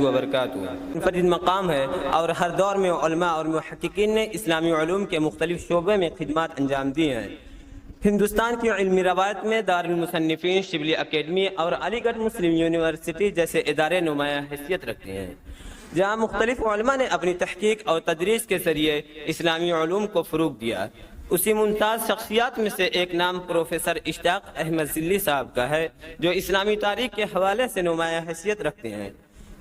وبرکاتہ منفرد مقام ہے اور ہر دور میں علماء اور محققین نے اسلامی علوم کے مختلف شعبے میں خدمات انجام دی ہیں۔ ہندوستان کی علمی روایت میں دارالمصنفین، شبلی اکیڈمی اور علی گڑھ مسلم یونیورسٹی جیسے ادارے نمایاں حیثیت رکھتے ہیں، جہاں مختلف علماء نے اپنی تحقیق اور تدریس کے ذریعے اسلامی علوم کو فروغ دیا۔ اسی ممتاز شخصیات میں سے ایک نام پروفیسر اشتیاق احمد ذلی صاحب کا ہے، جو اسلامی تاریخ کے حوالے سے نمایاں حیثیت رکھتے ہیں۔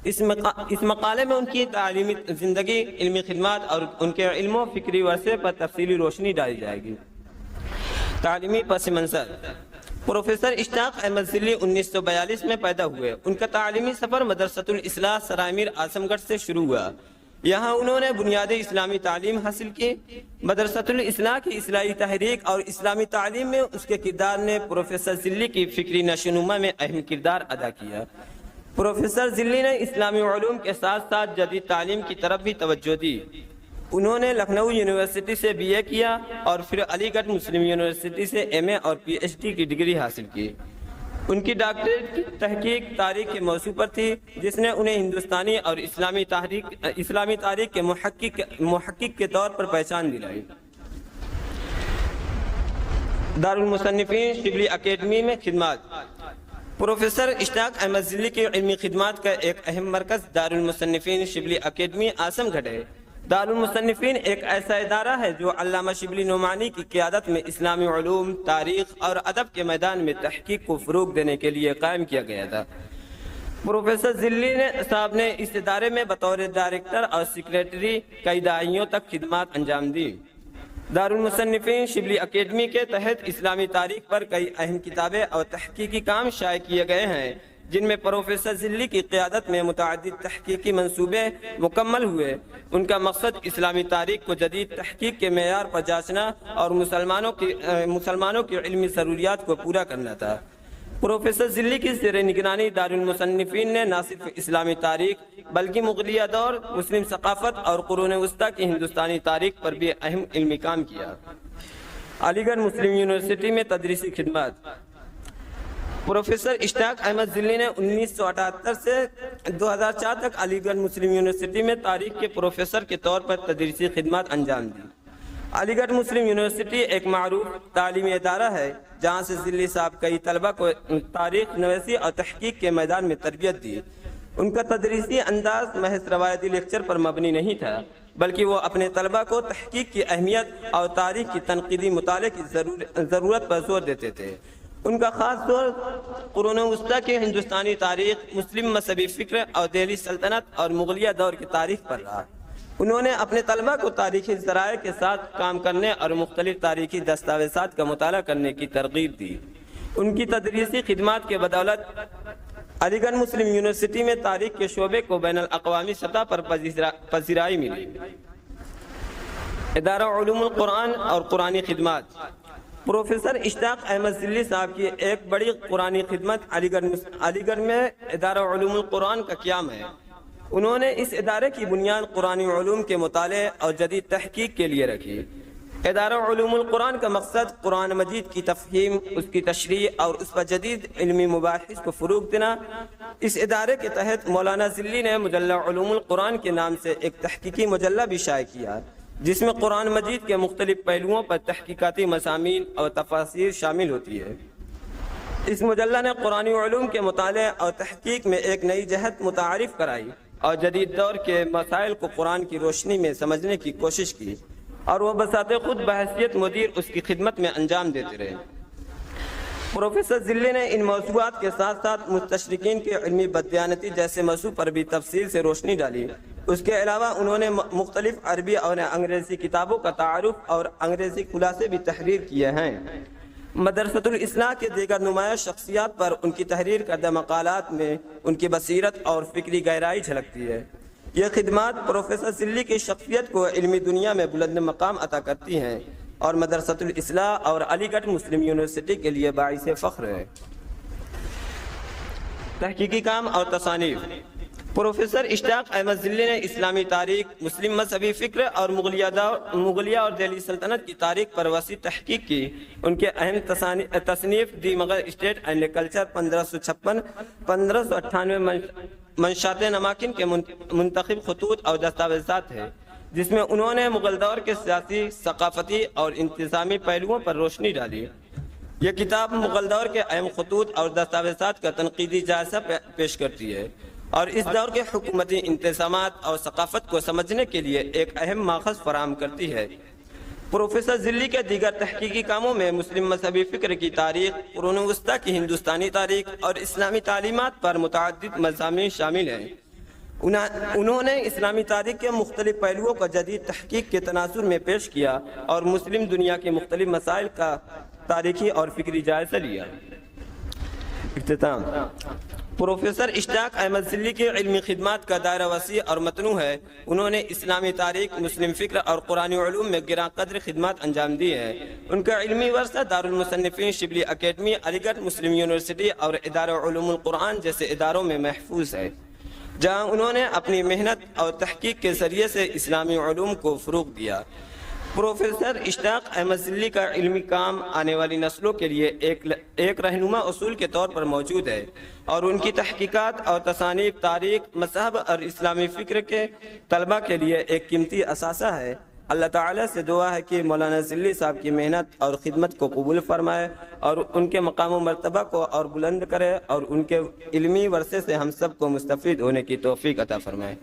اس مقالے میں ان کی تعلیمی زندگی، علمی خدمات اور ان کے علم و فکری ورثے پر تفصیلی روشنی ڈالی جائے گی۔ تعلیمی پس منظر: پروفیسر اشتیاق احمد ذلی 1942 میں پیدا ہوئے۔ ان کا تعلیمی سفر مدرسۃ الاصلاح سرائے میر اعظم گڑھ سے شروع ہوا۔ یہاں انہوں نے بنیادی اسلامی تعلیم حاصل کی۔ مدرسۃ الاصلاح کی اصلاحی تحریک اور اسلامی تعلیم میں اس کے کردار نے پروفیسر ذلی کی فکری نشوونما میں اہم کردار ادا کیا۔ پروفیسر ذلی نے اسلامی علوم کے ساتھ ساتھ جدید تعلیم کی طرف بھی توجہ دی۔ انہوں نے لکھنؤ یونیورسٹی سے بی اے کیا اور پھر علی گڑھ مسلم یونیورسٹی سے ایم اے اور پی ایچ ڈی کی ڈگری حاصل کی۔ ان کی ڈاکٹریٹ کی تحقیق تاریخ کے موضوع پر تھی، جس نے انہیں ہندوستانی اور اسلامی تاریخ کے محقق کے طور پر پہچان دلائی۔ دارالمصنفین شبلی اکیڈمی میں خدمات: پروفیسر اشتیاق احمد ذلی کی علمی خدمات کا ایک اہم مرکز دارالمصنفین شبلی اکیڈمی اعظم گڑھ ہے۔ دارالمصنفین ایک ایسا ادارہ ہے جو علامہ شبلی نعمانی کی قیادت میں اسلامی علوم، تاریخ اور ادب کے میدان میں تحقیق کو فروغ دینے کے لیے قائم کیا گیا تھا۔ پروفیسر ذلی صاحب نے اس ادارے میں بطور ڈائریکٹر اور سیکریٹری کئی دہائیوں تک خدمات انجام دی۔ دارالمصنفین شبلی اکیڈمی کے تحت اسلامی تاریخ پر کئی اہم کتابیں اور تحقیقی کام شائع کیے گئے ہیں، جن میں پروفیسر ذلی کی قیادت میں متعدد تحقیقی منصوبے مکمل ہوئے۔ ان کا مقصد اسلامی تاریخ کو جدید تحقیق کے معیار پر جانچنا اور مسلمانوں کی علمی ضروریات کو پورا کرنا تھا۔ پروفیسر ذلی کی زیر نگرانی دارالمصنفین نے نہ صرف اسلامی تاریخ بلکہ مغلیہ دور، مسلم ثقافت اور قرون وسطیٰ کی ہندوستانی تاریخ پر بھی اہم علمی کام کیا۔ علی گڑھ مسلم یونیورسٹی میں تدریسی خدمات: پروفیسر اشتیاق احمد ذلی نے 1978 سے 2004 تک علی گڑھ مسلم یونیورسٹی میں تاریخ کے پروفیسر کے طور پر تدریسی خدمات انجام دی۔ علی گڑھ مسلم یونیورسٹی ایک معروف تعلیمی ادارہ ہے جہاں سے ذلی صاحب کئی طلبہ کو تاریخ نویسی اور تحقیق کے میدان میں تربیت دی۔ ان کا تدریسی انداز محض روایتی لیکچر پر مبنی نہیں تھا، بلکہ وہ اپنے طلبہ کو تحقیق کی اہمیت اور تاریخ کی تنقیدی مطالعے کی ضرورت پر زور دیتے تھے۔ ان کا خاص طور قرون وسطیٰ کی ہندوستانی تاریخ، مسلم مذہبی فکر اور دہلی سلطنت اور مغلیہ دور کی تاریخ پر رہا۔ انہوں نے اپنے طلبہ کو تاریخی ذرائع کے ساتھ کام کرنے اور مختلف تاریخی دستاویزات کا مطالعہ کرنے کی ترغیب دی۔ ان کی تدریسی خدمات کے بدولت علی گڑھ مسلم یونیورسٹی میں تاریخ کے شعبے کو بین الاقوامی سطح پر پذیرائی ملی۔ ادارہ علوم القرآن اور قرآنی خدمات: پروفیسر اشتیاق احمد ذلی صاحب کی ایک بڑی قرآنی خدمت علی گڑھ میں ادارہ علوم القرآن کا قیام ہے۔ انہوں نے اس ادارے کی بنیاد قرآنی علوم کے مطالعے اور جدید تحقیق کے لیے رکھی۔ ادارہ علوم القرآن کا مقصد قرآن مجید کی تفہیم، اس کی تشریح اور اس پر جدید علمی مباحث کو فروغ دینا۔ اس ادارے کے تحت مولانا ذلی نے مجلہ علوم القرآن کے نام سے ایک تحقیقی مجلہ بھی شائع کیا، جس میں قرآن مجید کے مختلف پہلوؤں پر تحقیقاتی مضامین اور تفاسیر شامل ہوتی ہے۔ اس مجلہ نے قرآنی علوم کے مطالعے اور تحقیق میں ایک نئی جہت متعارف کرائی اور جدید دور کے مسائل کو قرآن کی روشنی میں سمجھنے کی کوشش کی، اور وہ بذات خود بحیثیت مدیر اس کی خدمت میں انجام دیتے رہے۔ پروفیسر ذلی نے ان موضوعات کے ساتھ ساتھ مستشرقین کی علمی بددیانتی جیسے موضوع پر بھی تفصیل سے روشنی ڈالی۔ اس کے علاوہ انہوں نے مختلف عربی اور انگریزی کتابوں کا تعارف اور انگریزی خلاصے بھی تحریر کیے ہیں۔ مدرسۃ الاصلاح کے دیگر نمایاں شخصیات پر ان کی تحریر کردہ مقالات میں ان کی بصیرت اور فکری گہرائی جھلکتی ہے۔ یہ خدمات پروفیسر ذلی کی شخصیت کو علمی دنیا میں بلند مقام عطا کرتی ہیں اور مدرسۃ الاصلاح اور علی گڑھ مسلم یونیورسٹی کے لیے باعث فخر ہے۔ تحقیقی کام اور تصانیف: پروفیسر اشتیاق احمد ذلی نے اسلامی تاریخ، مسلم مذہبی فکر اور مغلیہ اور دہلی سلطنت کی تاریخ پر وسیع تحقیق کی۔ ان کے اہم تصنیف دی مغل اسٹیٹ اینڈ کلچر 1556، 1598 منشات نماکن کے منتخب خطوط اور دستاویزات ہے، جس میں انہوں نے مغل دور کے سیاسی، ثقافتی اور انتظامی پہلوؤں پر روشنی ڈالی۔ یہ کتاب مغل دور کے اہم خطوط اور دستاویزات کا تنقیدی جائزہ پیش کرتی ہے اور اس دور کے حکومتی انتظامات اور ثقافت کو سمجھنے کے لیے ایک اہم ماخذ فراہم کرتی ہے۔ پروفیسر ذلی کے دیگر تحقیقی کاموں میں مسلم مذہبی فکر کی تاریخ، قرون وسطیٰ کی ہندوستانی تاریخ اور اسلامی تعلیمات پر متعدد مضامین شامل ہیں۔ انہوں نے اسلامی تاریخ کے مختلف پہلوؤں کو جدید تحقیق کے تناظر میں پیش کیا اور مسلم دنیا کے مختلف مسائل کا تاریخی اور فکری جائزہ لیا۔ اختتام۔ پروفیسر اشتیاق احمد ذلی کی علمی خدمات کا دائرہ وسیع اور متنوع ہے۔ انہوں نے اسلامی تاریخ، مسلم فکر اور قرآن علوم میں گراں قدر خدمات انجام دی ہیں۔ ان کا علمی ورثہ دارالمصنفین شبلی اکیڈمی، علی گڑھ مسلم یونیورسٹی اور ادارہ علوم القرآن جیسے اداروں میں محفوظ ہے، جہاں انہوں نے اپنی محنت اور تحقیق کے ذریعے سے اسلامی علوم کو فروغ دیا۔ پروفیسر اشتیاق احمد ذلی کا علمی کام آنے والی نسلوں کے لیے ایک رہنما اصول کے طور پر موجود ہے اور ان کی تحقیقات اور تصانیف تاریخ، مذہب اور اسلامی فکر کے طلبہ کے لیے ایک قیمتی اثاثہ ہے۔ اللہ تعالیٰ سے دعا ہے کہ مولانا ذلی صاحب کی محنت اور خدمت کو قبول فرمائے اور ان کے مقام و مرتبہ کو اور بلند کرے اور ان کے علمی ورثے سے ہم سب کو مستفید ہونے کی توفیق عطا فرمائے۔